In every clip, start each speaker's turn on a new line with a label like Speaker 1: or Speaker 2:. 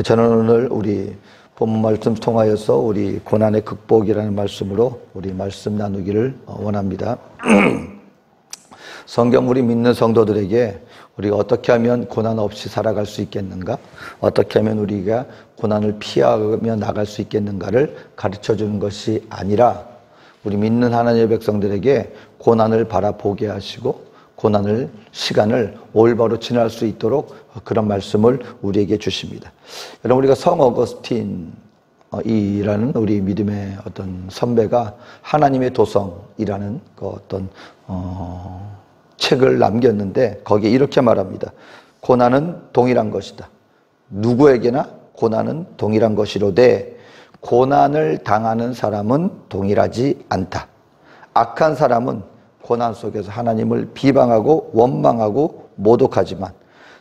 Speaker 1: 저는 오늘 우리 본문 말씀 통하여서 우리 고난의 극복이라는 말씀으로 우리 말씀 나누기를 원합니다. 성경 우리 믿는 성도들에게 우리가 어떻게 하면 고난 없이 살아갈 수 있겠는가? 어떻게 하면 우리가 고난을 피하며 나갈 수 있겠는가를 가르쳐 주는 것이 아니라 우리 믿는 하나님의 백성들에게 고난을 바라보게 하시고 고난을 시간을 올바로 지날 수 있도록 그런 말씀을 우리에게 주십니다. 여러분, 우리가 성 어거스틴 이라는 우리 믿음의 어떤 선배가 하나님의 도성이라는 그 어떤 책을 남겼는데 거기에 이렇게 말합니다. 고난은 동일한 것이다. 누구에게나 고난은 동일한 것이로되 고난을 당하는 사람은 동일하지 않다. 악한 사람은 고난 속에서 하나님을 비방하고 원망하고 모독하지만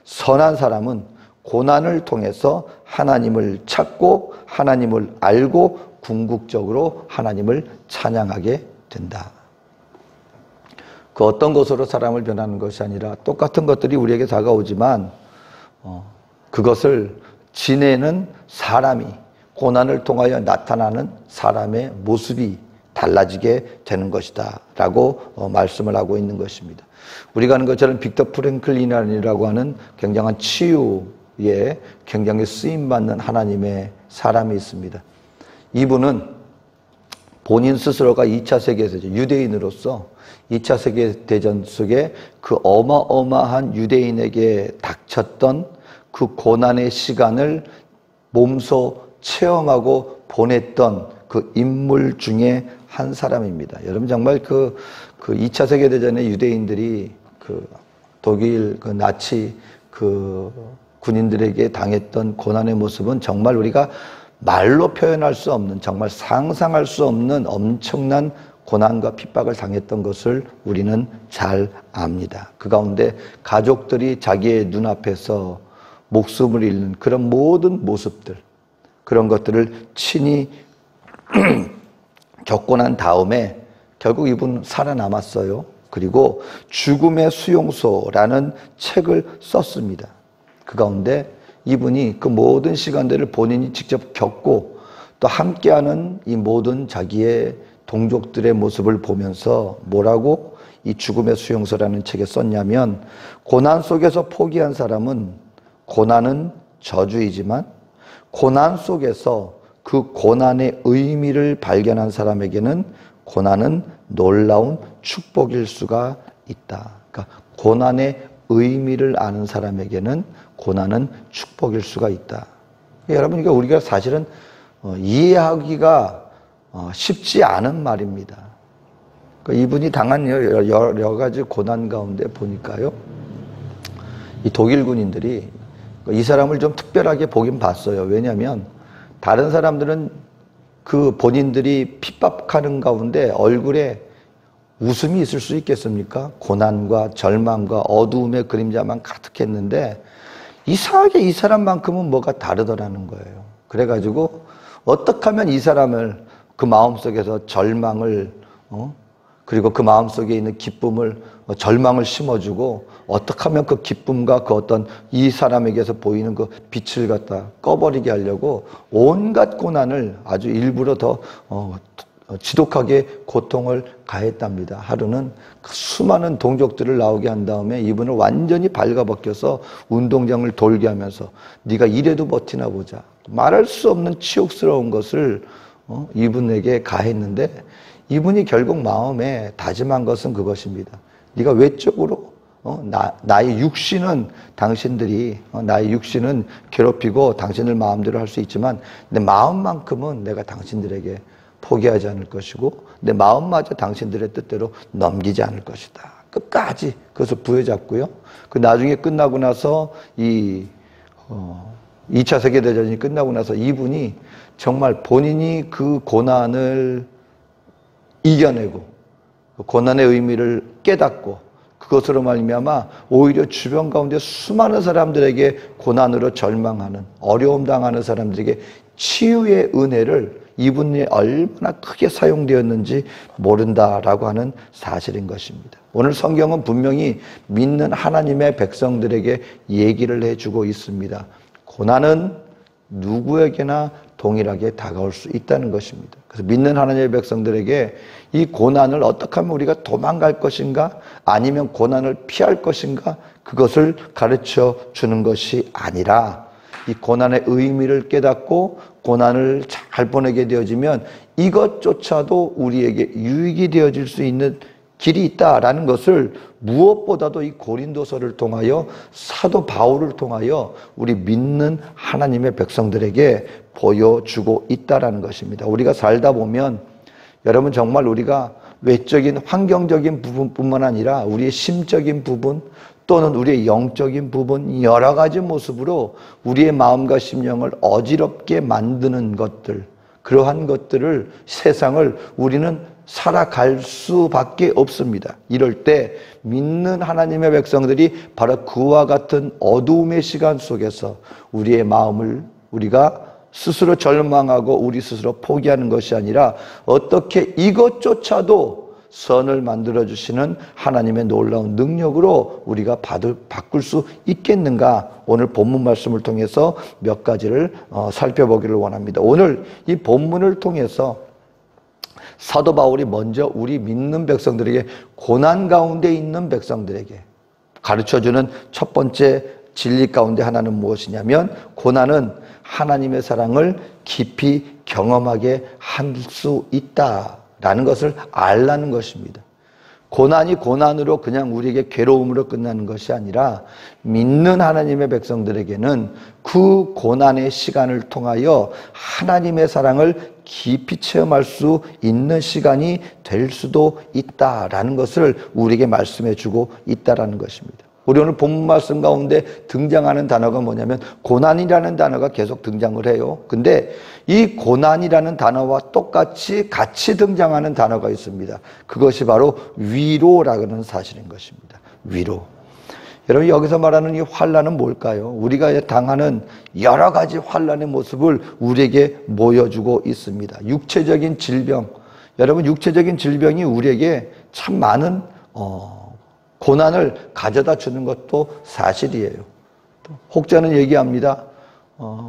Speaker 1: 선한 사람은 고난을 통해서 하나님을 찾고 하나님을 알고 궁극적으로 하나님을 찬양하게 된다. 그 어떤 것으로 사람을 변하는 것이 아니라 똑같은 것들이 우리에게 다가오지만 그것을 지내는 사람이, 고난을 통하여 나타나는 사람의 모습이 달라지게 되는 것이다 라고 말씀을 하고 있는 것입니다. 우리가 아는 것처럼 빅터 프랭클린이라고 하는 굉장한 치유에 굉장히 쓰임받는 하나님의 사람이 있습니다. 이분은 본인 스스로가 2차 세계대전, 유대인으로서 2차 세계대전 속에 그 어마어마한 유대인에게 닥쳤던 그 고난의 시간을 몸소 체험하고 보냈던 그 인물 중에 한 사람입니다. 여러분, 정말 그 2차 세계대전의 유대인들이 그 독일 그 나치 그 군인들에게 당했던 고난의 모습은 정말 우리가 말로 표현할 수 없는, 정말 상상할 수 없는 엄청난 고난과 핍박을 당했던 것을 우리는 잘 압니다. 그 가운데 가족들이 자기의 눈앞에서 목숨을 잃는 그런 모든 모습들, 그런 것들을 친히 겪고 난 다음에 결국 이분 살아남았어요. 그리고 죽음의 수용소라는 책을 썼습니다. 그 가운데 이분이 그 모든 시간들을 본인이 직접 겪고 또 함께하는 이 모든 자기의 동족들의 모습을 보면서 뭐라고 이 죽음의 수용소라는 책에 썼냐면, 고난 속에서 포기한 사람은 고난은 저주이지만 고난 속에서 그 고난의 의미를 발견한 사람에게는 고난은 놀라운 축복일 수가 있다. 그러니까 고난의 의미를 아는 사람에게는 고난은 축복일 수가 있다. 여러분, 그러니까 우리가 사실은 이해하기가 쉽지 않은 말입니다. 그러니까 이분이 당한 여러 가지 고난 가운데 보니까요, 이 독일 군인들이 이 사람을 좀 특별하게 보긴 봤어요. 왜냐하면 다른 사람들은 그 본인들이 핍박하는 가운데 얼굴에 웃음이 있을 수 있겠습니까? 고난과 절망과 어두움의 그림자만 가득했는데 이상하게 이 사람만큼은 뭐가 다르더라는 거예요. 그래가지고 어떻게 하면 이 사람을 그 마음속에서 절망을 그리고 그 마음속에 있는 기쁨을, 절망을 심어주고 어떻게 하면 그 기쁨과 그 어떤 이 사람에게서 보이는 그 빛을 갖다 꺼버리게 하려고 온갖 고난을 아주 일부러 더 지독하게 고통을 가했답니다. 하루는 그 수많은 동족들을 나오게 한 다음에 이분을 완전히 발가벗겨서 운동장을 돌게 하면서 네가 이래도 버티나 보자, 말할 수 없는 치욕스러운 것을 이분에게 가했는데, 이분이 결국 마음에 다짐한 것은 그것입니다. 네가 외적으로 나의 육신은 당신들이 나의 육신은 괴롭히고 당신들 마음대로 할 수 있지만 내 마음만큼은 내가 당신들에게 포기하지 않을 것이고 내 마음마저 당신들의 뜻대로 넘기지 않을 것이다. 끝까지 그것을 부여잡고요. 그 나중에 끝나고 나서 2차 세계대전이 끝나고 나서 이분이 정말 본인이 그 고난을 이겨내고 고난의 의미를 깨닫고 그것으로 말미암아 오히려 주변 가운데 수많은 사람들에게 고난으로 절망하는, 어려움 당하는 사람들에게 치유의 은혜를 이분이 얼마나 크게 사용되었는지 모른다라고 하는 사실인 것입니다. 오늘 성경은 분명히 믿는 하나님의 백성들에게 얘기를 해주고 있습니다. 고난은 누구에게나 동일하게 다가올 수 있다는 것입니다. 그래서 믿는 하나님의 백성들에게 이 고난을 어떻게 하면 우리가 도망갈 것인가 아니면 고난을 피할 것인가 그것을 가르쳐 주는 것이 아니라 이 고난의 의미를 깨닫고 고난을 잘 보내게 되어지면 이것조차도 우리에게 유익이 되어질 수 있는 길이 있다라는 것을 무엇보다도 이 고린도서를 통하여 사도 바울을 통하여 우리 믿는 하나님의 백성들에게 보여주고 있다라는 것입니다. 우리가 살다 보면 여러분 정말 우리가 외적인 환경적인 부분뿐만 아니라 우리의 심적인 부분 또는 우리의 영적인 부분 여러 가지 모습으로 우리의 마음과 심령을 어지럽게 만드는 것들 그러한 것들을 세상을 우리는 살아갈 수밖에 없습니다. 이럴 때 믿는 하나님의 백성들이 바로 그와 같은 어두움의 시간 속에서 우리의 마음을 우리가 스스로 절망하고 우리 스스로 포기하는 것이 아니라 어떻게 이것조차도 선을 만들어주시는 하나님의 놀라운 능력으로 우리가 바꿀 수 있겠는가 오늘 본문 말씀을 통해서 몇 가지를 살펴보기를 원합니다. 오늘 이 본문을 통해서 사도 바울이 먼저 우리 믿는 백성들에게 고난 가운데 있는 백성들에게 가르쳐주는 첫 번째 진리 가운데 하나는 무엇이냐면 고난은 하나님의 사랑을 깊이 경험하게 할 수 있다라는 것을 알라는 것입니다. 고난이 고난으로 그냥 우리에게 괴로움으로 끝나는 것이 아니라 믿는 하나님의 백성들에게는 그 고난의 시간을 통하여 하나님의 사랑을 깊이 체험할 수 있는 시간이 될 수도 있다라는 것을 우리에게 말씀해 주고 있다라는 것입니다. 우리 오늘 본문 말씀 가운데 등장하는 단어가 뭐냐면 고난이라는 단어가 계속 등장을 해요. 근데 이 고난이라는 단어와 똑같이 같이 등장하는 단어가 있습니다. 그것이 바로 위로라는 사실인 것입니다. 위로. 여러분 여기서 말하는 이 환난은 뭘까요? 우리가 당하는 여러 가지 환난의 모습을 우리에게 보여주고 있습니다. 육체적인 질병. 여러분 육체적인 질병이 우리에게 참 많은 고난을 가져다 주는 것도 사실이에요. 혹자는 얘기합니다.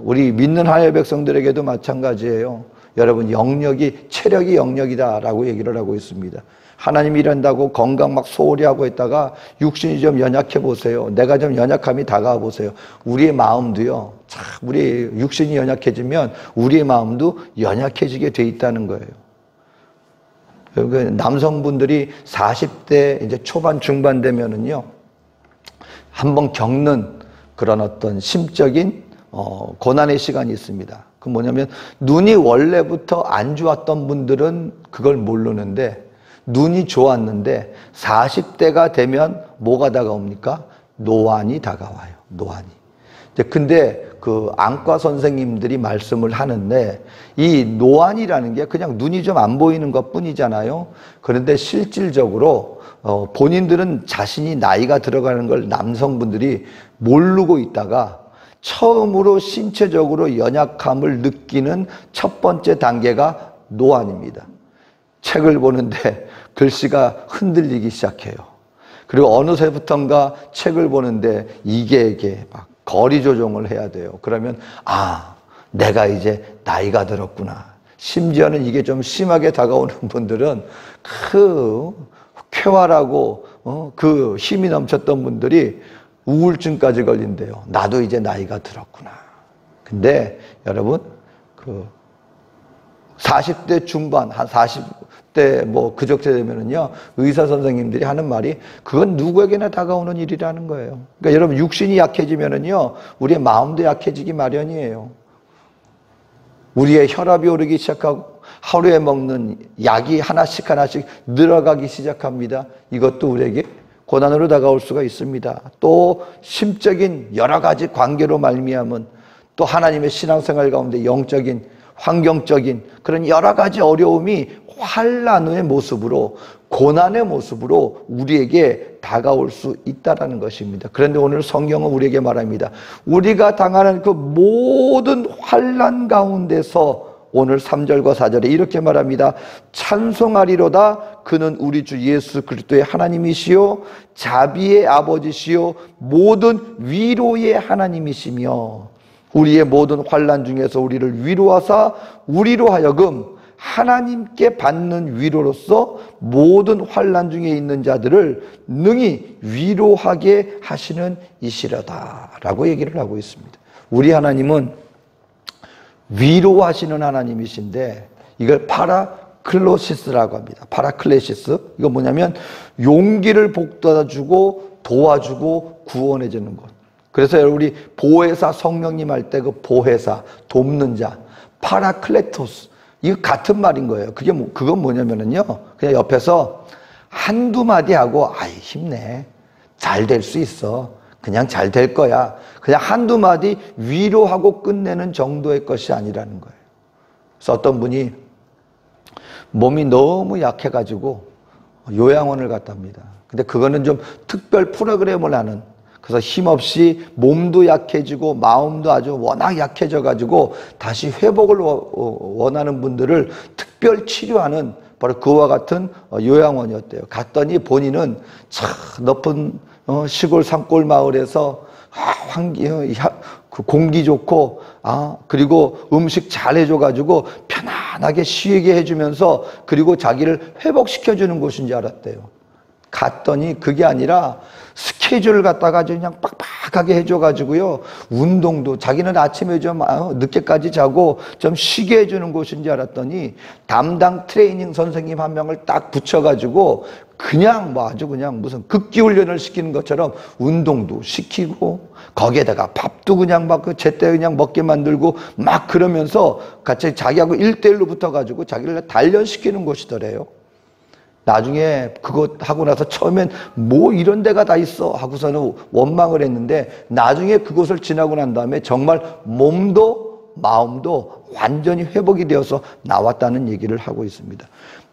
Speaker 1: 우리 믿는 하나님의 백성들에게도 마찬가지예요. 여러분 영역이 체력이 영역이다라고 얘기를 하고 있습니다. 하나님이 이런다고 건강 막 소홀히 하고 있다가 육신이 좀 연약해 보세요. 내가 좀 연약함이 다가와 보세요. 우리의 마음도요. 참 우리 육신이 연약해지면 우리의 마음도 연약해지게 돼 있다는 거예요. 남성분들이 40대 이제 초반 중반 되면은요 한번 겪는 그런 어떤 심적인 고난의 시간이 있습니다. 그 뭐냐면 눈이 원래부터 안 좋았던 분들은 그걸 모르는데 눈이 좋았는데 40대가 되면 뭐가 다가옵니까? 노안이 다가와요. 노안이. 근데 그 안과 선생님들이 말씀을 하는데 이 노안이라는 게 그냥 눈이 좀 안 보이는 것 뿐이잖아요. 그런데 실질적으로 본인들은 자신이 나이가 들어가는 걸 남성분들이 모르고 있다가 처음으로 신체적으로 연약함을 느끼는 첫 번째 단계가 노안입니다. 책을 보는데 글씨가 흔들리기 시작해요. 그리고 어느새부턴가 책을 보는데 이게 막 거리 조정을 해야 돼요. 그러면 내가 이제 나이가 들었구나. 심지어는 이게 좀 심하게 다가오는 분들은 그 쾌활하고 그 힘이 넘쳤던 분들이 우울증까지 걸린대요. 나도 이제 나이가 들었구나. 근데 여러분 그 40대 중반 한 40대 뭐 그저께 되면은요 의사 선생님들이 하는 말이 그건 누구에게나 다가오는 일이라는 거예요. 그러니까 여러분 육신이 약해지면은요 우리의 마음도 약해지기 마련이에요. 우리의 혈압이 오르기 시작하고 하루에 먹는 약이 하나씩 늘어가기 시작합니다. 이것도 우리에게 고난으로 다가올 수가 있습니다. 또 심적인 여러 가지 관계로 말미암은 또 하나님의 신앙생활 가운데 영적인 환경적인 그런 여러 가지 어려움이 환난의 모습으로 고난의 모습으로 우리에게 다가올 수 있다는 것입니다. 그런데 오늘 성경은 우리에게 말합니다. 우리가 당하는 그 모든 환난 가운데서 오늘 3절과 4절에 이렇게 말합니다. 찬송하리로다 그는 우리 주 예수 그리스도의 하나님이시요 자비의 아버지시요 모든 위로의 하나님이시며 우리의 모든 환난 중에서 우리를 위로하사 우리로 하여금 하나님께 받는 위로로서 모든 환난 중에 있는 자들을 능히 위로하게 하시는 이시라다라고 얘기를 하고 있습니다. 우리 하나님은 위로하시는 하나님이신데 이걸 파라클로시스라고 합니다. 파라클레시스. 이거 뭐냐면 용기를 북돋아주고 도와주고 구원해주는 것. 그래서 우리 보혜사 성령님 할 때 그 보혜사 돕는 자 파라클레토스 이거 같은 말인 거예요. 그건 뭐냐면은요. 그냥 옆에서 한두 마디 하고 아이 힘내. 잘 될 수 있어. 그냥 잘 될 거야. 그냥 한두 마디 위로하고 끝내는 정도의 것이 아니라는 거예요. 그래서 어떤 분이 몸이 너무 약해가지고 요양원을 갔답니다. 근데 그거는 좀 특별 프로그램을 하는 그래서 힘없이 몸도 약해지고 마음도 아주 워낙 약해져가지고 다시 회복을 원하는 분들을 특별 치료하는 바로 그와 같은 요양원이었대요. 갔더니 본인은 참 높은 시골 산골 마을에서 공기 좋고 그리고 음식 잘 해줘가지고 편안하게 쉬게 해주면서 그리고 자기를 회복시켜주는 곳인 줄 알았대요. 갔더니 그게 아니라 스케줄을 갖다가 그냥 빡빡하게 해줘가지고요. 운동도 자기는 아침에 좀 늦게까지 자고 좀 쉬게 해주는 곳인 줄 알았더니 담당 트레이닝 선생님 한 명을 딱 붙여가지고 그냥 아주 그냥 무슨 극기 훈련을 시키는 것처럼 운동도 시키고 거기에다가 밥도 그냥 제때 그냥 먹게 만들고 막 그러면서 같이 자기하고 1대1로 붙어가지고 자기를 단련시키는 곳이더래요. 나중에 그거 하고 나서 처음엔 뭐 이런 데가 다 있어 하고서는 원망을 했는데 나중에 그곳을 지나고 난 다음에 정말 몸도 마음도 완전히 회복이 되어서 나왔다는 얘기를 하고 있습니다.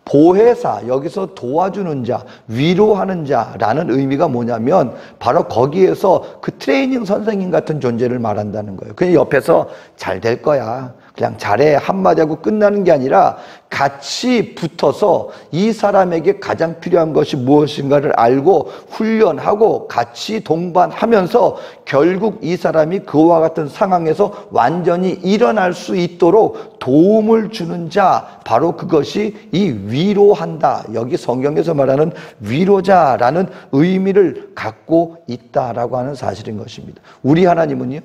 Speaker 1: 보혜사, 여기서 도와주는 자, 위로하는 자라는 의미가 뭐냐면 바로 거기에서 그 트레이닝 선생님 같은 존재를 말한다는 거예요. 그냥 옆에서 잘 될 거야. 그냥 잘해 한마디 하고 끝나는 게 아니라 같이 붙어서 이 사람에게 가장 필요한 것이 무엇인가를 알고 훈련하고 같이 동반하면서 결국 이 사람이 그와 같은 상황에서 완전히 일어날 수 있도록 도움을 주는 자, 바로 그것이 이 위로한다. 여기 성경에서 말하는 위로자라는 의미를 갖고 있다라고 하는 사실인 것입니다. 우리 하나님은요,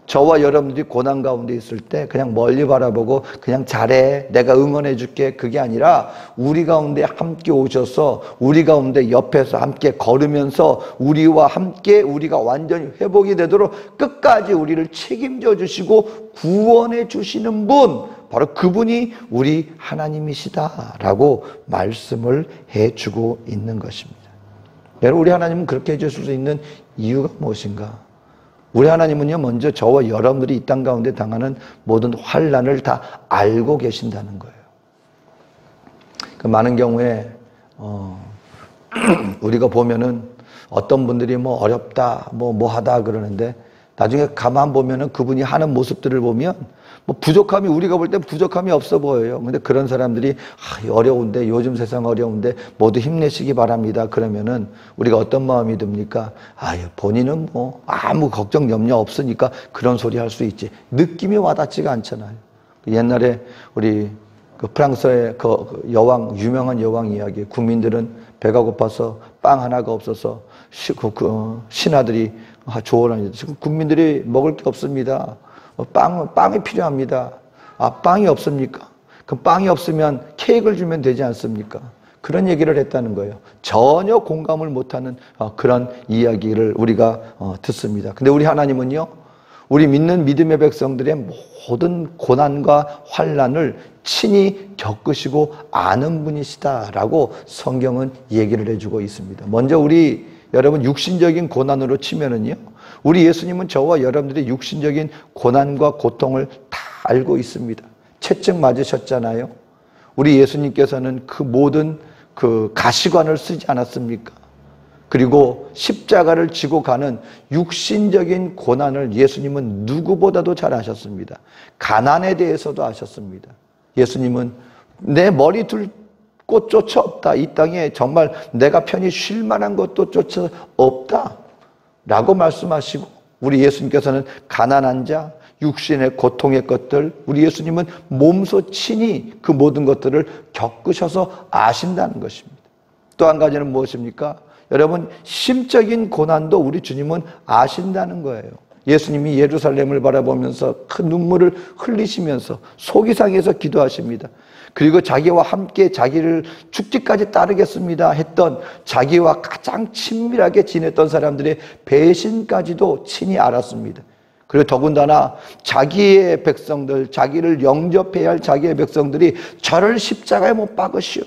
Speaker 1: 저와 여러분들이 고난 가운데 있을 때 그냥 멀리 바라보고 그냥 잘해 내가 응원해 줄게 그게 아니라 우리 가운데 함께 오셔서 우리 가운데 옆에서 함께 걸으면서 우리와 함께 우리가 완전히 회복이 되도록 끝까지 우리를 책임져 주시고 구원해 주시는 분, 바로 그분이 우리 하나님이시다라고 말씀을 해주고 있는 것입니다. 여러분, 우리 하나님은 그렇게 해줄 수 있는 이유가 무엇인가? 우리 하나님은요, 먼저 저와 여러분들이 이 땅 가운데 당하는 모든 환난을 다 알고 계신다는 거예요. 그 많은 경우에 우리가 보면은 어떤 분들이 뭐 어렵다, 뭐 하다 그러는데 나중에 가만 보면은 그분이 하는 모습들을 보면 뭐 부족함이, 우리가 볼 때 부족함이 없어 보여요. 근데 그런 사람들이 어려운데, 요즘 세상 어려운데 모두 힘내시기 바랍니다. 그러면은 우리가 어떤 마음이 듭니까? 본인은 뭐 아무 걱정 염려 없으니까 그런 소리 할 수 있지. 느낌이 와닿지가 않잖아요. 옛날에 우리 그 프랑스의 그 여왕, 유명한 여왕 이야기, 국민들은 배가 고파서 빵 하나가 없어서 신하들이 조언하니 지금 국민들이 먹을 게 없습니다. 빵이 필요합니다. 빵이 없습니까? 그럼 빵이 없으면 케이크를 주면 되지 않습니까? 그런 얘기를 했다는 거예요. 전혀 공감을 못하는 그런 이야기를 우리가 듣습니다. 근데 우리 하나님은요, 우리 믿는 믿음의 백성들의 모든 고난과 환난을 친히 겪으시고 아는 분이시다라고 성경은 얘기를 해주고 있습니다. 먼저 우리 여러분 육신적인 고난으로 치면은요, 우리 예수님은 저와 여러분들의 육신적인 고난과 고통을 다 알고 있습니다. 채찍 맞으셨잖아요. 우리 예수님께서는 그 모든 그 가시관을 쓰지 않았습니까? 그리고 십자가를 지고 가는 육신적인 고난을 예수님은 누구보다도 잘 아셨습니다. 가난에 대해서도 아셨습니다. 예수님은 내 머리 둘 곳조차 없다. 이 땅에 정말 내가 편히 쉴 만한 것도조차 없다. 라고 말씀하시고, 우리 예수님께서는 가난한 자, 육신의 고통의 것들, 우리 예수님은 몸소 친히 그 모든 것들을 겪으셔서 아신다는 것입니다. 또 한 가지는 무엇입니까? 여러분, 심적인 고난도 우리 주님은 아신다는 거예요. 예수님이 예루살렘을 바라보면서 큰 눈물을 흘리시면서 속이 상해서 기도하십니다. 그리고 자기와 함께 자기를 죽기까지 따르겠습니다 했던 자기와 가장 친밀하게 지냈던 사람들의 배신까지도 친히 알았습니다. 그리고 더군다나 자기의 백성들, 자기를 영접해야 할 자기의 백성들이 저를 십자가에 못 박으시오.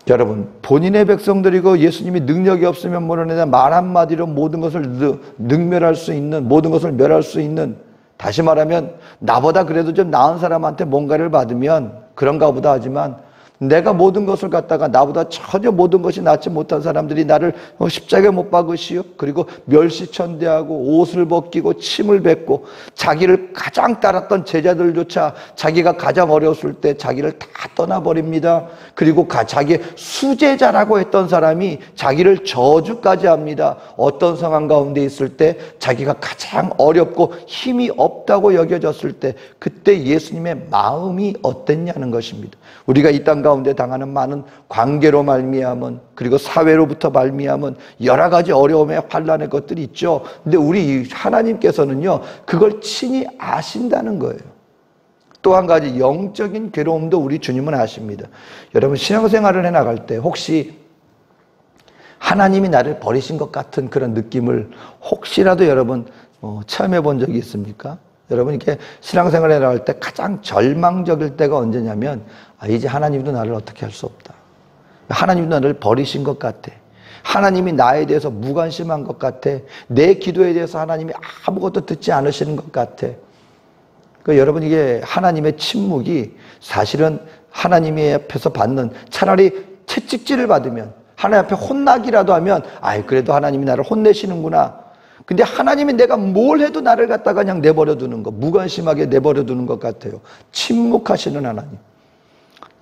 Speaker 1: 여러분, 본인의 백성들이고 예수님이 능력이 없으면 모르는데 말 한마디로 모든 것을 능멸할 수 있는, 모든 것을 멸할 수 있는, 다시 말하면 나보다 그래도 좀 나은 사람한테 뭔가를 받으면 그런가 보다 하지만 내가 모든 것을 갖다가 나보다 전혀 모든 것이 낫지 못한 사람들이 나를 십자가에 못 박으시오. 그리고 멸시천대하고 옷을 벗기고 침을 뱉고 자기를 가장 따랐던 제자들조차 자기가 가장 어려웠을 때 자기를 다 떠나버립니다. 그리고 자기의 수제자라고 했던 사람이 자기를 저주까지 합니다. 어떤 상황 가운데 있을 때 자기가 가장 어렵고 힘이 없다고 여겨졌을 때 그때 예수님의 마음이 어땠냐는 것입니다. 우리가 이 땅 가운데 당하는 많은 관계로 말미암은, 그리고 사회로부터 말미암은 여러 가지 어려움의 환난의 것들이 있죠. 근데 우리 하나님께서는요, 그걸 친히 아신다는 거예요. 또 한 가지 영적인 괴로움도 우리 주님은 아십니다. 여러분, 신앙생활을 해나갈 때 혹시 하나님이 나를 버리신 것 같은 그런 느낌을 혹시라도 여러분 체험해 본 적이 있습니까? 여러분, 이렇게 신앙생활을 해나갈 때 가장 절망적일 때가 언제냐면, 이제 하나님도 나를 어떻게 할 수 없다. 하나님도 나를 버리신 것 같아. 하나님이 나에 대해서 무관심한 것 같아. 내 기도에 대해서 하나님이 아무것도 듣지 않으시는 것 같아. 여러분, 이게 하나님의 침묵이 사실은 하나님의 앞에서 받는, 차라리 채찍질을 받으면, 하나님 앞에 혼나기라도 하면 그래도 하나님이 나를 혼내시는구나. 근데 하나님이 내가 뭘 해도 나를 갖다가 그냥 내버려 두는 것, 무관심하게 내버려 두는 것 같아요. 침묵하시는 하나님.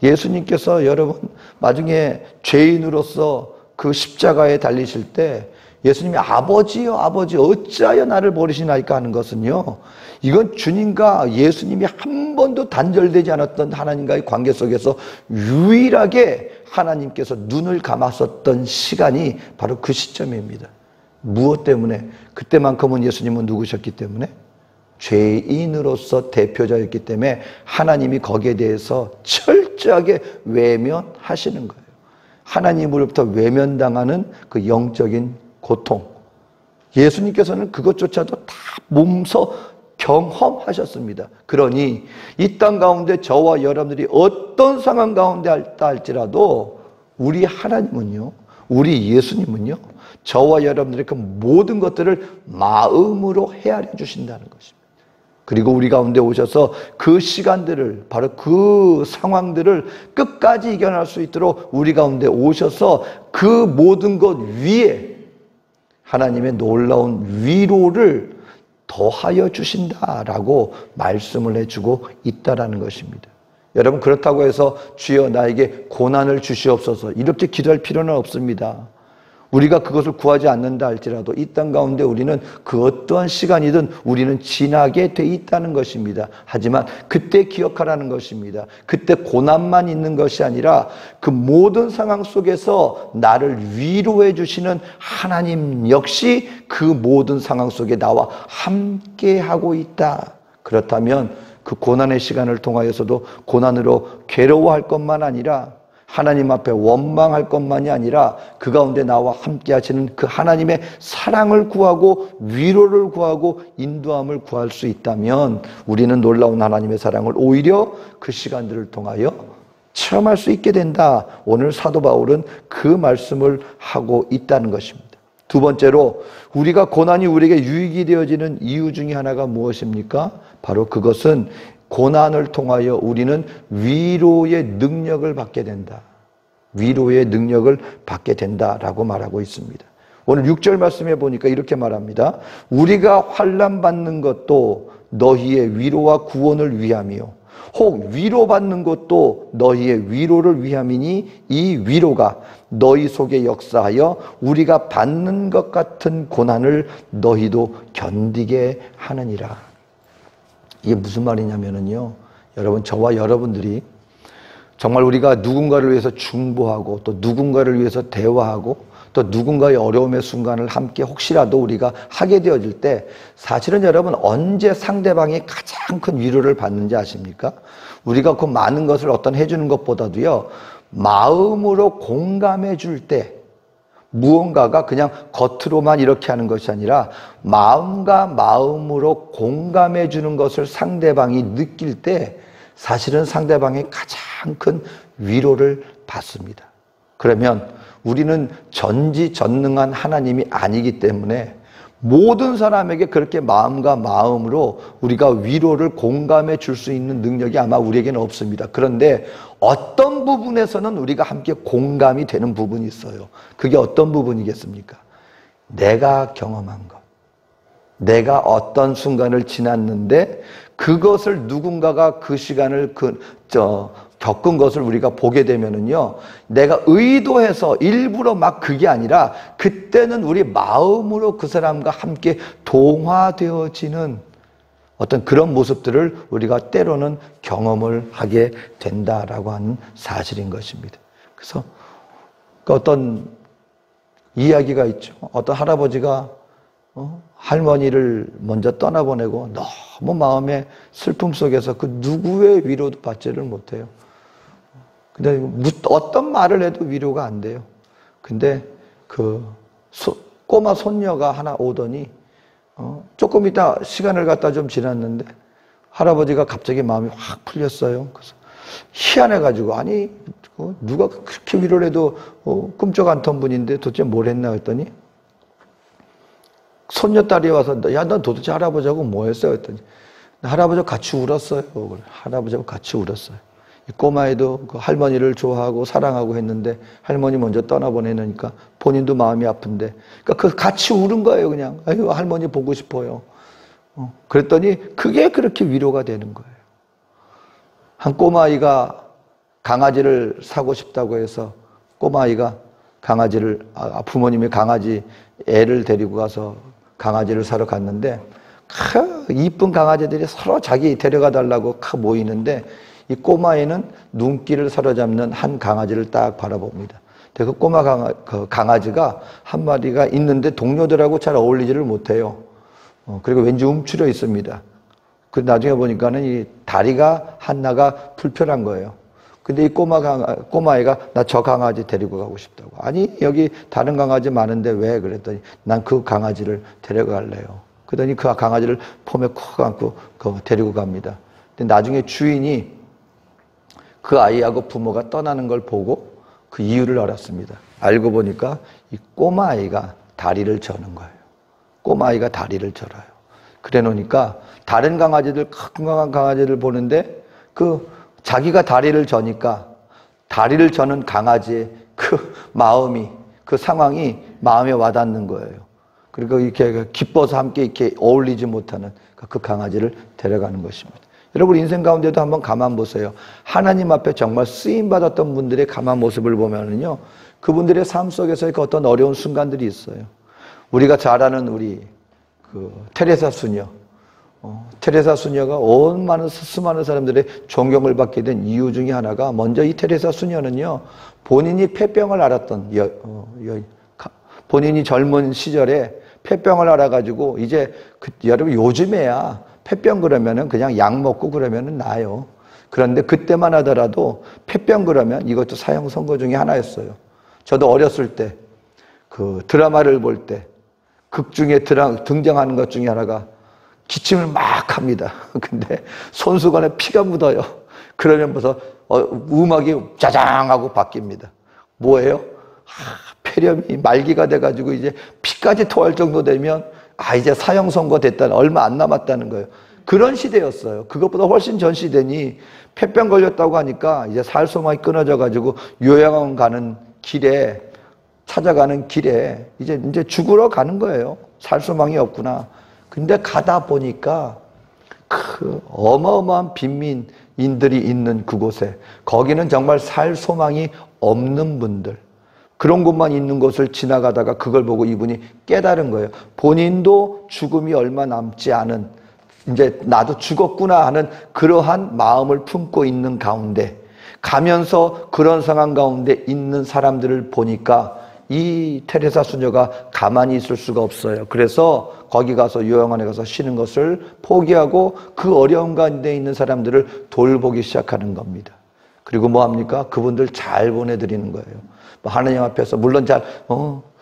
Speaker 1: 예수님께서 여러분 나중에 죄인으로서 그 십자가에 달리실 때 예수님이 아버지요 아버지 어찌하여 나를 버리시나이까 하는 것은요, 이건 주님과 예수님이 한 번도 단절되지 않았던 하나님과의 관계 속에서 유일하게 하나님께서 눈을 감았었던 시간이 바로 그 시점입니다. 무엇 때문에? 그때만큼은 예수님은 누구셨기 때문에? 죄인으로서 대표자였기 때문에 하나님이 거기에 대해서 철저하게 외면하시는 거예요. 하나님으로부터 외면당하는 그 영적인 고통, 예수님께서는 그것조차도 다 몸소 경험하셨습니다. 그러니 이 땅 가운데 저와 여러분들이 어떤 상황 가운데 있다 할지라도 우리 하나님은요, 우리 예수님은요, 저와 여러분들의 그 모든 것들을 마음으로 헤아려 주신다는 것입니다. 그리고 우리 가운데 오셔서 그 시간들을, 바로 그 상황들을 끝까지 이겨낼 수 있도록 우리 가운데 오셔서 그 모든 것 위에 하나님의 놀라운 위로를 더하여 주신다라고 말씀을 해주고 있다라는 것입니다. 여러분, 그렇다고 해서 주여 나에게 고난을 주시옵소서 이렇게 기도할 필요는 없습니다. 우리가 그것을 구하지 않는다 할지라도 이 땅 가운데 우리는 그 어떠한 시간이든 우리는 지나게 돼 있다는 것입니다. 하지만 그때 기억하라는 것입니다. 그때 고난만 있는 것이 아니라 그 모든 상황 속에서 나를 위로해 주시는 하나님 역시 그 모든 상황 속에 나와 함께 하고 있다. 그렇다면 그 고난의 시간을 통하여서도 고난으로 괴로워할 것만 아니라 하나님 앞에 원망할 것만이 아니라 그 가운데 나와 함께 하시는 그 하나님의 사랑을 구하고 위로를 구하고 인도함을 구할 수 있다면 우리는 놀라운 하나님의 사랑을 오히려 그 시간들을 통하여 체험할 수 있게 된다. 오늘 사도 바울은 그 말씀을 하고 있다는 것입니다. 두 번째로, 우리가 고난이 우리에게 유익이 되어지는 이유 중에 하나가 무엇입니까? 바로 그것은 고난을 통하여 우리는 위로의 능력을 받게 된다. 위로의 능력을 받게 된다라고 말하고 있습니다. 오늘 6절 말씀에 보니까 이렇게 말합니다. 우리가 환난 받는 것도 너희의 위로와 구원을 위함이요 혹 위로받는 것도 너희의 위로를 위함이니 이 위로가 너희 속에 역사하여 우리가 받는 것 같은 고난을 너희도 견디게 하느니라. 이게 무슨 말이냐면요, 여러분, 저와 여러분들이 정말 우리가 누군가를 위해서 중보하고 또 누군가를 위해서 대화하고 또 누군가의 어려움의 순간을 함께 혹시라도 우리가 하게 되어질 때 사실은 여러분 언제 상대방이 가장 큰 위로를 받는지 아십니까? 우리가 그 많은 것을 어떤 해주는 것보다도요, 마음으로 공감해 줄 때 무언가가 그냥 겉으로만 이렇게 하는 것이 아니라 마음과 마음으로 공감해 주는 것을 상대방이 느낄 때 사실은 상대방이 가장 큰 위로를 받습니다. 그러면 우리는 전지전능한 하나님이 아니기 때문에 모든 사람에게 그렇게 마음과 마음으로 우리가 위로를 공감해 줄 수 있는 능력이 아마 우리에게는 없습니다. 그런데 어떤 부분에서는 우리가 함께 공감이 되는 부분이 있어요. 그게 어떤 부분이겠습니까? 내가 경험한 것, 내가 어떤 순간을 지났는데 그것을 누군가가 그 시간을 겪은 것을 우리가 보게 되면은요, 내가 의도해서 일부러 막 그게 아니라 그때는 우리 마음으로 그 사람과 함께 동화되어지는 어떤 그런 모습들을 우리가 때로는 경험을 하게 된다라고 하는 사실인 것입니다. 그래서 어떤 이야기가 있죠. 어떤 할아버지가 할머니를 먼저 떠나보내고 너무 마음의 슬픔 속에서 그 누구의 위로도 받지를 못해요. 근데 어떤 말을 해도 위로가 안 돼요. 근데 그 꼬마 손녀가 하나 오더니 조금 있다 시간을 갖다 좀 지났는데 할아버지가 갑자기 마음이 확 풀렸어요. 그래서 희한해가지고 아니 누가 그렇게 위로를 해도 꿈쩍 안 턴 분인데 도대체 뭘 했나 했더니 손녀딸이 와서 야, 넌 도대체 할아버지하고 뭐 했어요? 했더니 할아버지하고 같이 울었어요. 할아버지하고 같이 울었어요. 이 꼬마애도 그 할머니를 좋아하고 사랑하고 했는데 할머니 먼저 떠나보내니까 본인도 마음이 아픈데 그러니까 그 같이 울은 거예요. 그냥 아유 할머니 보고 싶어요. 그랬더니 그게 그렇게 위로가 되는 거예요. 한 꼬마아이가 강아지를 사고 싶다고 해서 꼬마아이가 강아지를 부모님이 강아지 애를 데리고 가서 강아지를 사러 갔는데 이쁜 강아지들이 서로 자기 데려가 달라고 모이는데 이 꼬마애는 눈길을 사로잡는 한 강아지를 딱 바라봅니다. 그 꼬마 강아지가 한 마리가 있는데 동료들하고 잘 어울리지를 못해요. 그리고 왠지 움츠려 있습니다. 그 나중에 보니까는 이 다리가 하나가 불편한 거예요. 근데 이 꼬마애가 나 저 강아지 데리고 가고 싶다고. 아니 여기 다른 강아지 많은데 왜? 그랬더니 난 그 강아지를 데려갈래요. 그러더니 그 강아지를 폼에 콕 안고 데리고 갑니다. 근데 나중에 주인이 그 아이하고 부모가 떠나는 걸 보고 그 이유를 알았습니다. 알고 보니까 이 꼬마아이가 다리를 저는 거예요. 꼬마아이가 다리를 절어요. 그래 놓으니까 다른 강아지들, 건강한 강아지들 보는데 자기가 다리를 저니까 다리를 저는 강아지의 그 마음이, 그 상황이 마음에 와닿는 거예요. 그리고 이렇게 기뻐서 함께 이렇게 어울리지 못하는 그 강아지를 데려가는 것입니다. 여러분 인생 가운데도 한번 가만 보세요. 하나님 앞에 정말 쓰임받았던 분들의 가만 모습을 보면은요, 그분들의 삶 속에서 그 어떤 어려운 순간들이 있어요. 우리가 잘 아는 우리 테레사 수녀. 테레사 수녀가 수많은 사람들의 존경을 받게 된 이유 중에 하나가 먼저 이 테레사 수녀는요, 본인이 폐병을 앓았던 본인이 젊은 시절에 폐병을 앓아가지고 이제 여러분 요즘에야 폐병 그러면은 그냥 약 먹고 그러면은 나아요. 그런데 그때만 하더라도 폐병 그러면 이것도 사형 선고 중에 하나였어요. 저도 어렸을 때 그 드라마를 볼 때 극 중에 등장하는 것 중에 하나가 기침을 막 합니다. 근데 손수건에 피가 묻어요. 그러면 벌써 음악이 짜장하고 바뀝니다. 뭐예요? 폐렴이 말기가 돼가지고 이제 피까지 토할 정도 되면 이제 사형 선고 됐다는 얼마 안 남았다는 거예요. 그런 시대였어요. 그것보다 훨씬 전 시대니 폐병 걸렸다고 하니까 이제 살소망이 끊어져가지고 요양원 가는 길에 찾아가는 길에 이제 죽으러 가는 거예요. 살소망이 없구나. 근데 가다 보니까 그 어마어마한 빈민 인들이 있는 그곳에, 거기는 정말 살 소망이 없는 분들, 그런 곳만 있는 곳을 지나가다가 그걸 보고 이분이 깨달은 거예요. 본인도 죽음이 얼마 남지 않은, 이제 나도 죽었구나 하는 그러한 마음을 품고 있는 가운데, 가면서 그런 상황 가운데 있는 사람들을 보니까 이 테레사 수녀가 가만히 있을 수가 없어요. 그래서 거기 가서 요양원에 가서 쉬는 것을 포기하고 그 어려운 가운데 있는 사람들을 돌보기 시작하는 겁니다. 그리고 뭐 합니까? 그분들 잘 보내드리는 거예요. 하나님 앞에서 물론 잘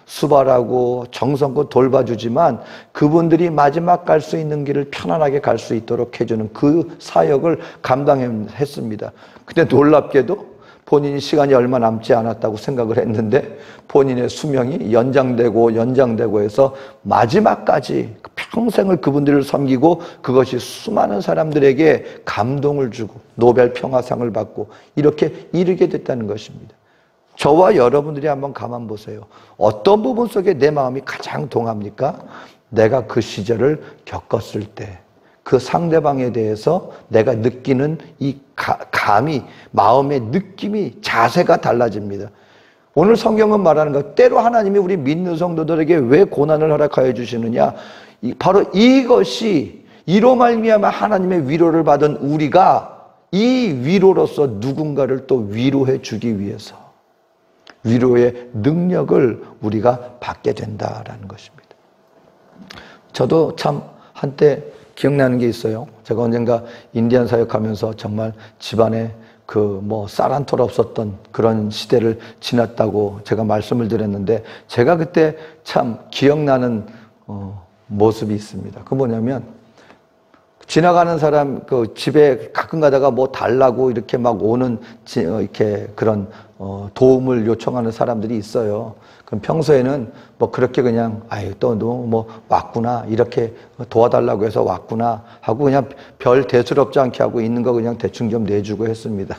Speaker 1: 수발하고 정성껏 돌봐주지만 그분들이 마지막 갈 수 있는 길을 편안하게 갈 수 있도록 해주는 그 사역을 감당했습니다. 근데 놀랍게도 본인이 시간이 얼마 남지 않았다고 생각을 했는데 본인의 수명이 연장되고 해서 마지막까지 평생을 그분들을 섬기고 그것이 수많은 사람들에게 감동을 주고 노벨 평화상을 받고 이렇게 이르게 됐다는 것입니다. 저와 여러분들이 한번 가만 보세요. 어떤 부분 속에 내 마음이 가장 동합니까? 내가 그 시절을 겪었을 때 그 상대방에 대해서 내가 느끼는 이 감이, 마음의 느낌이, 자세가 달라집니다. 오늘 성경은 말하는 것, 때로 하나님이 우리 믿는 성도들에게 왜 고난을 허락하여 주시느냐? 바로 이것이, 이로 말미암아 하나님의 위로를 받은 우리가 이 위로로서 누군가를 또 위로해 주기 위해서 위로의 능력을 우리가 받게 된다라는 것입니다. 저도 참 한때 기억나는 게 있어요. 제가 언젠가 인디안 사역하면서 정말 집안에 쌀 한 톨 없었던 그런 시대를 지났다고 제가 말씀을 드렸는데, 제가 그때 참 기억나는 모습이 있습니다. 그 뭐냐면, 지나가는 사람 집에 가끔 가다가 뭐 달라고 이렇게 막 오는 이렇게 그런 도움을 요청하는 사람들이 있어요. 그럼 평소에는 뭐 그렇게 그냥 또 너 뭐 왔구나 이렇게 도와달라고 해서 왔구나 하고 그냥 별 대수롭지 않게 하고 있는 거 그냥 대충 좀 내주고 했습니다.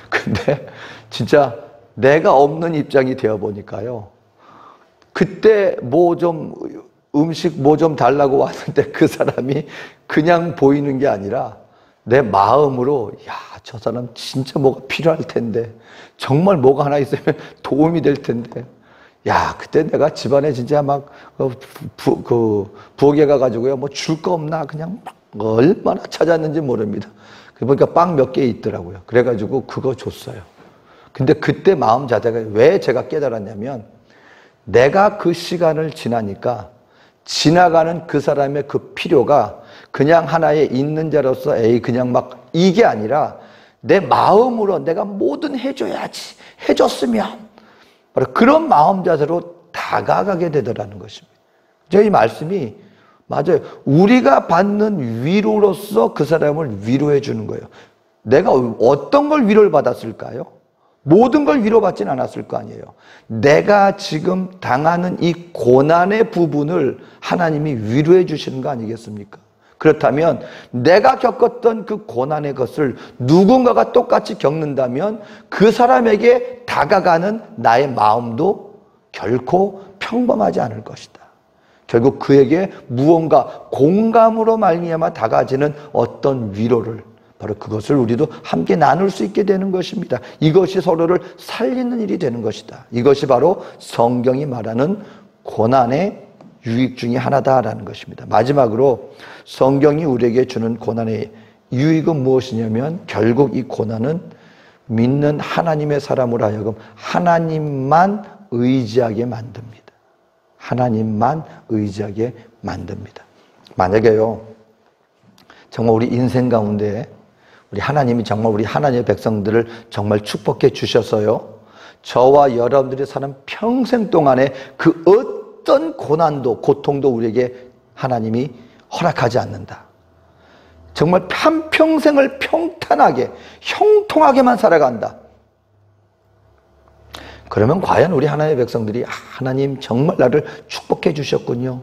Speaker 1: 근데 진짜 내가 없는 입장이 되어 보니까요. 그때 음식 뭐 좀 달라고 왔는데 그 사람이 그냥 보이는 게 아니라 내 마음으로 저 사람 진짜 뭐가 필요할 텐데, 정말 뭐가 하나 있으면 도움이 될 텐데, 그때 내가 집안에 진짜 막 부엌에 가가지고요 뭐 줄 거 없나 그냥 막 얼마나 찾았는지 모릅니다. 그러니까 빵 몇 개 있더라고요. 그래가지고 그거 줬어요. 근데 그때 마음 자세가 왜 제가 깨달았냐면, 내가 그 시간을 지나니까 지나가는 그 사람의 그 필요가 그냥 하나의 있는 자로서 그냥 막 이게 아니라 내 마음으로 내가 뭐든 해줘야지, 해줬으면, 바로 그런 마음 자세로 다가가게 되더라는 것입니다. 이 말씀이 맞아요. 우리가 받는 위로로서 그 사람을 위로해 주는 거예요. 내가 어떤 걸 위로를 받았을까요? 모든 걸 위로받진 않았을 거 아니에요. 내가 지금 당하는 이 고난의 부분을 하나님이 위로해 주시는 거 아니겠습니까? 그렇다면 내가 겪었던 그 고난의 것을 누군가가 똑같이 겪는다면 그 사람에게 다가가는 나의 마음도 결코 평범하지 않을 것이다. 결국 그에게 무언가 공감으로 말미암아 다가지는 어떤 위로를, 바로 그것을 우리도 함께 나눌 수 있게 되는 것입니다. 이것이 서로를 살리는 일이 되는 것이다. 이것이 바로 성경이 말하는 고난의 유익 중에 하나다라는 것입니다. 마지막으로 성경이 우리에게 주는 고난의 유익은 무엇이냐면, 결국 이 고난은 믿는 하나님의 사람으로 하여금 하나님만 의지하게 만듭니다. 하나님만 의지하게 만듭니다. 만약에요, 정말 우리 인생 가운데 우리 하나님이 정말 우리 하나님의 백성들을 정말 축복해 주셔서요, 저와 여러분들이 사는 평생 동안에 그 어떤 고난도 고통도 우리에게 하나님이 허락하지 않는다. 정말 한평생을 평탄하게 형통하게만 살아간다. 그러면 과연 우리 하나님의 백성들이 하나님 정말 나를 축복해 주셨군요,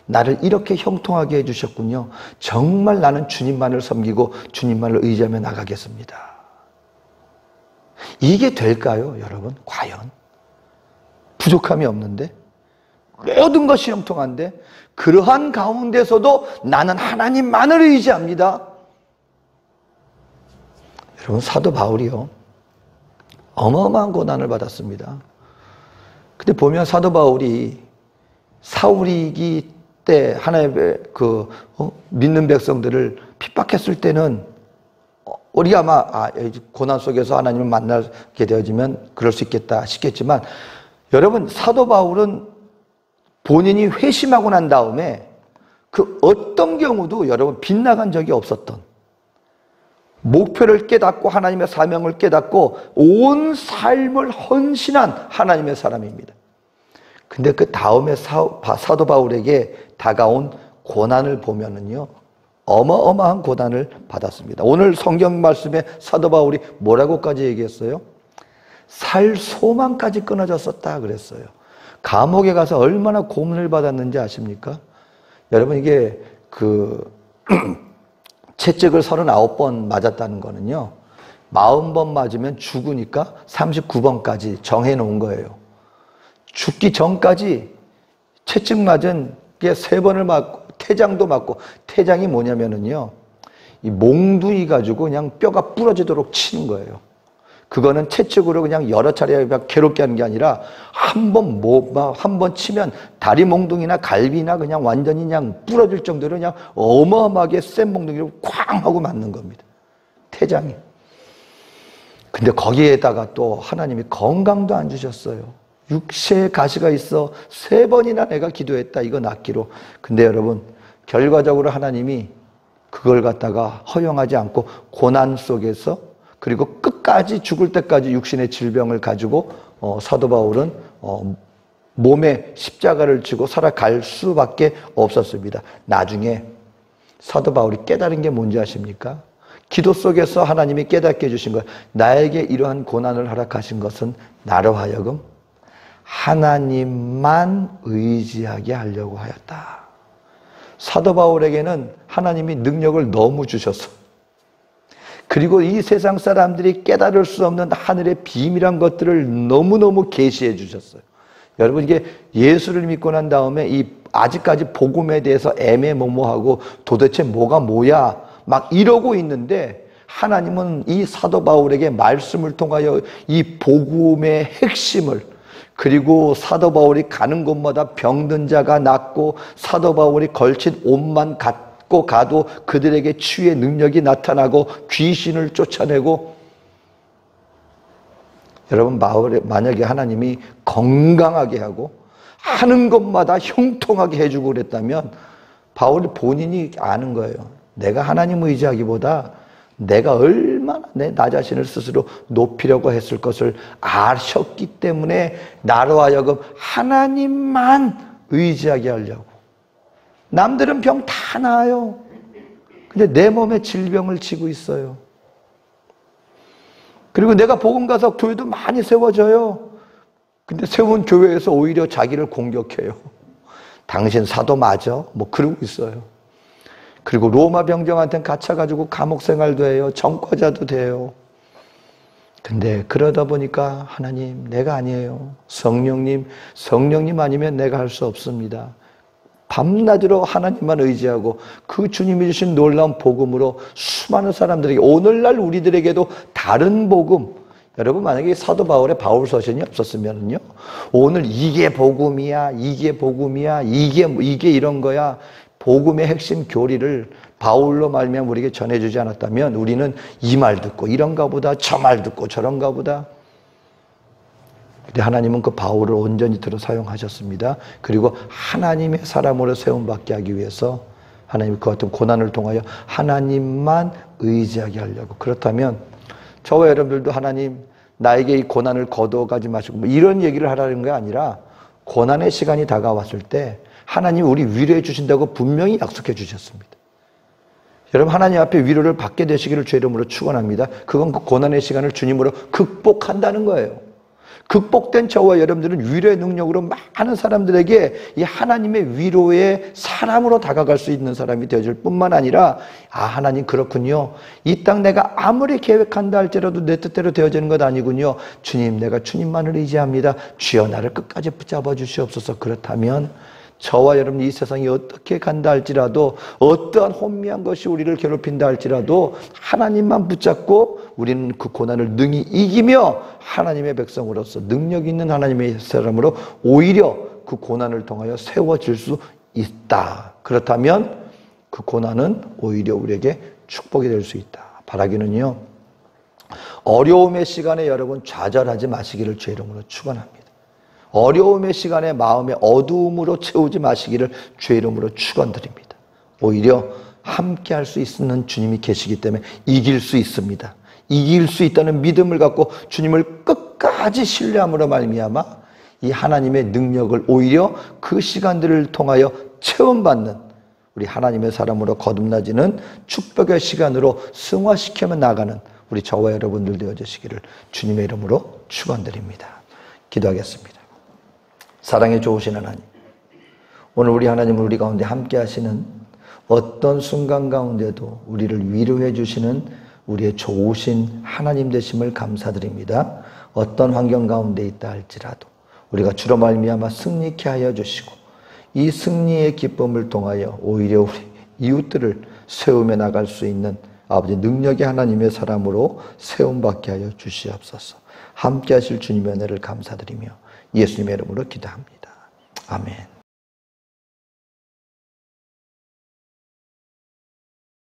Speaker 1: 나를 이렇게 형통하게 해주셨군요, 정말 나는 주님만을 섬기고 주님만을 의지하며 나가겠습니다, 이게 될까요 여러분? 과연? 부족함이 없는데, 모든 것이 형통한데, 그러한 가운데서도 나는 하나님만을 의지합니다, 여러분, 사도 바울이요, 어마어마한 고난을 받았습니다. 근데 보면 사도 바울이 사울이기 때 하나님의 믿는 백성들을 핍박했을 때는 우리가 아마 고난 속에서 하나님을 만나게 되어지면 그럴 수 있겠다 싶겠지만, 여러분, 사도 바울은 본인이 회심하고 난 다음에 그 어떤 경우도 여러분 빗나간 적이 없었던, 목표를 깨닫고 하나님의 사명을 깨닫고 온 삶을 헌신한 하나님의 사람입니다. 근데 그 다음에 사도 바울에게 다가온 고난을 보면은요, 어마어마한 고난을 받았습니다. 오늘 성경 말씀에 사도 바울이 뭐라고까지 얘기했어요? 살 소망까지 끊어졌었다 그랬어요. 감옥에 가서 얼마나 고문을 받았는지 아십니까? 여러분, 이게 채찍을 39번 맞았다는 거는요, 40번 맞으면 죽으니까 39번까지 정해 놓은 거예요. 죽기 전까지 채찍 맞은 게 3번을 맞고, 태장도 맞고, 태장이 뭐냐면은요, 이 몽둥이 가지고 그냥 뼈가 부러지도록 치는 거예요. 그거는 채찍으로 그냥 여러 차례 괴롭게 하는 게 아니라 한 번 치면 다리 몽둥이나 갈비나 그냥 완전히 그냥 부러질 정도로 그냥 어마어마하게 센 몽둥이로 쾅 하고 맞는 겁니다. 태장이. 근데 거기에다가 또 하나님이 건강도 안 주셨어요. 육체에 가시가 있어 3번이나 내가 기도했다, 이거 낫기로. 근데 여러분, 결과적으로 하나님이 그걸 갖다가 허용하지 않고 고난 속에서, 그리고 끝까지 죽을 때까지 육신의 질병을 가지고 사도 바울은 몸에 십자가를 지고 살아갈 수밖에 없었습니다. 나중에 사도 바울이 깨달은 게 뭔지 아십니까? 기도 속에서 하나님이 깨닫게 해주신 거예요. 나에게 이러한 고난을 허락하신 것은 나로 하여금 하나님만 의지하게 하려고 하였다. 사도 바울에게는 하나님이 능력을 너무 주셔서, 그리고 이 세상 사람들이 깨달을 수 없는 하늘의 비밀한 것들을 너무너무 계시해 주셨어요. 여러분, 이게 예수를 믿고 난 다음에 아직까지 복음에 대해서 애매모호하고 도대체 뭐가 뭐야 막 이러고 있는데, 하나님은 이 사도 바울에게 말씀을 통하여 이 복음의 핵심을, 그리고 사도 바울이 가는 곳마다 병든 자가 낫고, 사도 바울이 걸친 옷만 갖고 가도 그들에게 치유의 능력이 나타나고 귀신을 쫓아내고. 여러분, 만약에 하나님이 건강하게 하고 하는 것마다 형통하게 해주고 그랬다면, 바울이 본인이 아는 거예요. 내가 하나님 의지하기보다 내가 얼마나 나 자신을 스스로 높이려고 했을 것을 아셨기 때문에 나로 하여금 하나님만 의지하게 하려고. 남들은 병 다 나아요. 근데 내 몸에 질병을 지고 있어요. 그리고 내가 복음 가서 교회도 많이 세워져요. 근데 세운 교회에서 오히려 자기를 공격해요. 당신 사도 맞아? 뭐 그러고 있어요. 그리고 로마 병정한테는 갇혀가지고 감옥 생활도 해요. 전과자도 돼요. 근데 그러다 보니까 하나님, 내가 아니에요. 성령님 아니면 내가 할 수 없습니다. 밤낮으로 하나님만 의지하고 그 주님이 주신 놀라운 복음으로 수많은 사람들에게, 오늘날 우리들에게도 다른 복음, 여러분, 만약에 사도 바울의 바울 서신이 없었으면요, 오늘 이게 복음이야, 이게 이런 거야, 복음의 핵심 교리를 바울로 말미암아 우리에게 전해주지 않았다면 우리는 이 말 듣고 이런가 보다, 저 말 듣고 저런가 보다. 근데 하나님은 그 바울을 온전히 들어 사용하셨습니다. 그리고 하나님의 사람으로 세움받게 하기 위해서 하나님이 그 같은 고난을 통하여 하나님만 의지하게 하려고. 그렇다면 저와 여러분들도 하나님, 나에게 이 고난을 거두어가지 마시고 뭐 이런 얘기를 하라는 게 아니라, 고난의 시간이 다가왔을 때 하나님이 우리 위로해 주신다고 분명히 약속해 주셨습니다. 여러분, 하나님 앞에 위로를 받게 되시기를 주 이름으로 축원합니다. 그건 그 고난의 시간을 주님으로 극복한다는 거예요. 극복된 저와 여러분들은 위로의 능력으로 많은 사람들에게 이 하나님의 위로의 사람으로 다가갈 수 있는 사람이 되어줄 뿐만 아니라, 하나님 그렇군요. 이 땅 내가 아무리 계획한다 할지라도 내 뜻대로 되어지는 것 아니군요. 주님, 내가 주님만을 의지합니다. 주여 나를 끝까지 붙잡아 주시옵소서. 그렇다면 저와 여러분 이 세상이 어떻게 간다 할지라도 어떠한 혼미한 것이 우리를 괴롭힌다 할지라도 하나님만 붙잡고 우리는 그 고난을 능히 이기며 하나님의 백성으로서 능력 있는 하나님의 사람으로 오히려 그 고난을 통하여 세워질 수 있다. 그렇다면 그 고난은 오히려 우리에게 축복이 될 수 있다. 바라기는요, 어려움의 시간에 여러분 좌절하지 마시기를 주의 이름으로 축원합니다. 어려움의 시간에 마음의 어두움으로 채우지 마시기를 주의 이름으로 축원드립니다. 오히려 함께 할 수 있는 주님이 계시기 때문에 이길 수 있습니다. 이길 수 있다는 믿음을 갖고 주님을 끝까지 신뢰함으로 말미암아 이 하나님의 능력을 오히려 그 시간들을 통하여 체험받는 우리 하나님의 사람으로 거듭나지는 축복의 시간으로 승화시키며 나가는 우리 저와 여러분들 되어주시기를 주님의 이름으로 축원드립니다. 기도하겠습니다. 사랑에 좋으신 하나님, 오늘 우리 하나님은 우리 가운데 함께 하시는 어떤 순간 가운데도 우리를 위로해 주시는 우리의 좋으신 하나님 되심을 감사드립니다. 어떤 환경 가운데 있다 할지라도 우리가 주로 말미암아 승리케 하여 주시고 이 승리의 기쁨을 통하여 오히려 우리 이웃들을 세우며 나갈 수 있는 아버지 능력의 하나님의 사람으로 세움받게 하여 주시옵소서. 함께 하실 주님의 은혜를 감사드리며 예수님의 이름으로 기도합니다. 아멘.